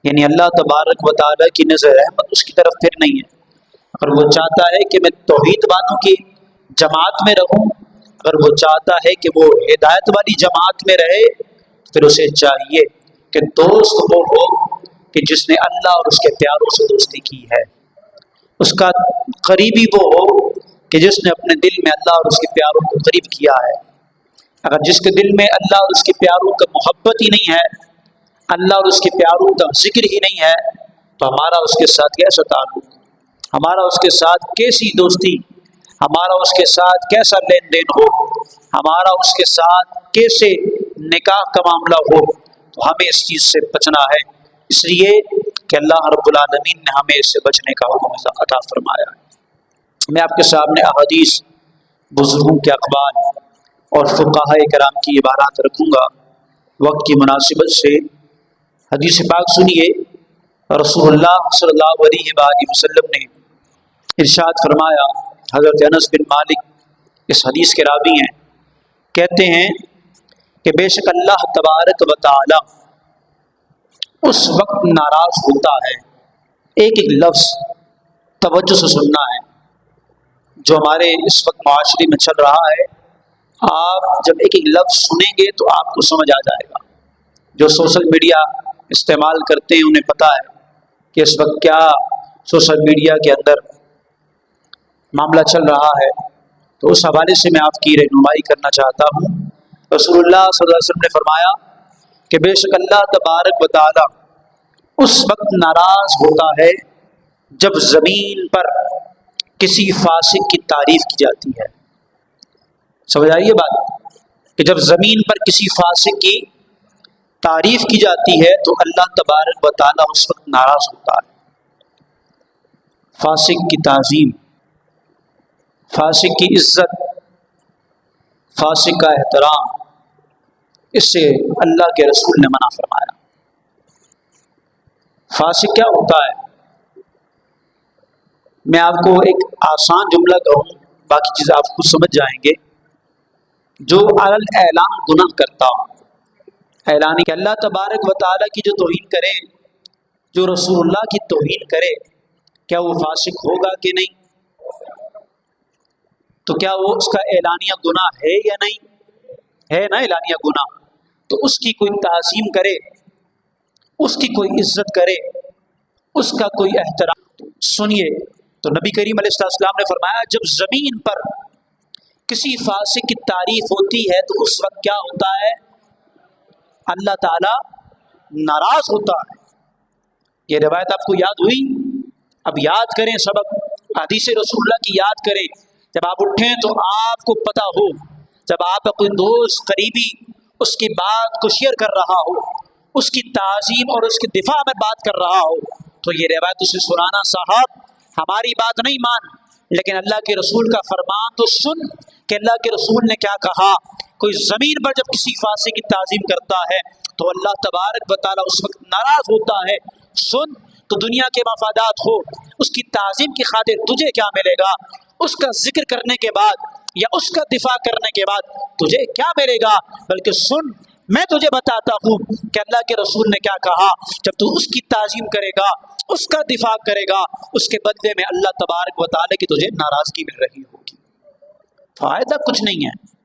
یعنی اللہ تبارک و تعالیٰ کی نظر رحمت اس کی طرف پھر نہیں ہے۔ اگر وہ چاہتا ہے کہ میں توحید والوں کی جماعت میں رہوں، اگر وہ چاہتا ہے کہ وہ ہدایت والی جماعت میں رہے، پھر اسے چاہیے کہ دوست وہ ہو کہ جس نے اللہ اور اس کے پیاروں سے دوستی کی ہے، اس کا قریبی وہ ہو کہ جس نے اپنے دل میں اللہ اور اس کے پیاروں کو قریب کیا ہے۔ اگر جس کے دل میں اللہ اور اس کے پیاروں کا محبت ہی نہیں ہے، اللہ اور اس کے پیاروں کا ذکر ہی نہیں ہے، تو ہمارا اس کے ساتھ کیسا تعلق، ہمارا اس کے ساتھ کیسی دوستی، ہمارا اس کے ساتھ کیسا لین دین ہو، ہمارا اس کے ساتھ کیسے نکاح کا معاملہ ہو، تو ہمیں اس چیز سے بچنا ہے۔ اس لیے کہ اللہ رب العالمین نے ہمیں اس سے بچنے کا حکم عطا فرمایا ہے۔ میں آپ کے سامنے احادیث، بزرگوں کے اقوال اور فقہاء کرام کی عبارات رکھوں گا وقت کی مناسبت سے۔ حدیث پاک سنیے، رسول اللہ صلی اللہ علیہ وآلہ وسلم نے ارشاد فرمایا، حضرت انس بن مالک اس حدیث کے راوی ہیں، کہتے ہیں کہ بے شک اللہ تبارک و تعالی اس وقت ناراض ہوتا ہے، ایک ایک لفظ توجہ سے سننا ہے جو ہمارے اس وقت معاشرے میں چل رہا ہے۔ آپ جب ایک ایک لفظ سنیں گے تو آپ کو سمجھ آ جائے گا۔ جو سوشل میڈیا استعمال کرتے ہیں انہیں پتہ ہے کہ اس وقت کیا سوشل میڈیا کے اندر معاملہ چل رہا ہے، تو اس حوالے سے میں آپ کی رہنمائی کرنا چاہتا ہوں۔ رسول اللہ صلی اللہ علیہ وسلم نے فرمایا کہ بے شک اللہ تبارک و تعالی اس وقت ناراض ہوتا ہے جب زمین پر کسی فاسق کی تعریف کی جاتی ہے۔ سمجھ آئیے بات، کہ جب زمین پر کسی فاسق کی تعریف کی جاتی ہے تو اللہ تبارک و تعالی اس وقت ناراض ہوتا ہے۔ فاسق کی تعظیم، فاسق کی عزت، فاسق کا احترام، اس سے اللہ کے رسول نے منع فرمایا۔ فاسق کیا ہوتا ہے؟ میں آپ کو ایک آسان جملہ کہوں، باقی چیزیں آپ خود سمجھ جائیں گے۔ جو علی اعلان گناہ کرتا ہو، اعلان کہ اللہ تبارک و تعالیٰ کی جو توہین کرے، جو رسول اللہ کی توہین کرے، کیا وہ فاسق ہوگا کہ نہیں؟ تو کیا وہ اس کا اعلانیہ گناہ ہے یا نہیں؟ ہے نا اعلانیہ گناہ۔ تو اس کی کوئی تعظیم کرے، اس کی کوئی عزت کرے، اس کا کوئی احترام۔ سنیے، تو نبی کریم علیہ السلام نے فرمایا جب زمین پر کسی فاسق کی تعریف ہوتی ہے تو اس وقت کیا ہوتا ہے؟ اللہ تعالی ناراض ہوتا ہے۔ یہ روایت آپ کو یاد ہوئی؟ اب یاد کریں سبق، حدیث رسول اللہ کی یاد کریں۔ جب آپ اٹھیں تو آپ کو پتہ ہو، جب آپ کا کوئی دوست قریبی اس کی بات کو شیئر کر رہا ہو، اس کی تعظیم اور اس کے دفاع میں بات کر رہا ہو، تو یہ روایت اسے سنانا، صاحب ہماری بات نہیں مان لیکن اللہ کے رسول کا فرمان تو سن کہ اللہ کے رسول نے کیا کہا۔ کوئی زمین پر جب کسی فاسق کی تعظیم کرتا ہے تو اللہ تبارک و تعالیٰ اس وقت ناراض ہوتا ہے۔ سن، تو دنیا کے مفادات ہو، اس کی تعظیم کی خاطر تجھے کیا ملے گا؟ اس کا ذکر کرنے کے بعد یا اس کا دفاع کرنے کے بعد تجھے کیا ملے گا؟ بلکہ سن، میں تجھے بتاتا ہوں کہ اللہ کے رسول نے کیا کہا۔ جب تو اس کی تعظیم کرے گا، اس کا دفاع کرے گا، اس کے بدلے میں اللہ تبارک و تعالیٰ کی تجھے ناراضگی مل رہی ہوگی۔ فائدہ کچھ نہیں ہے۔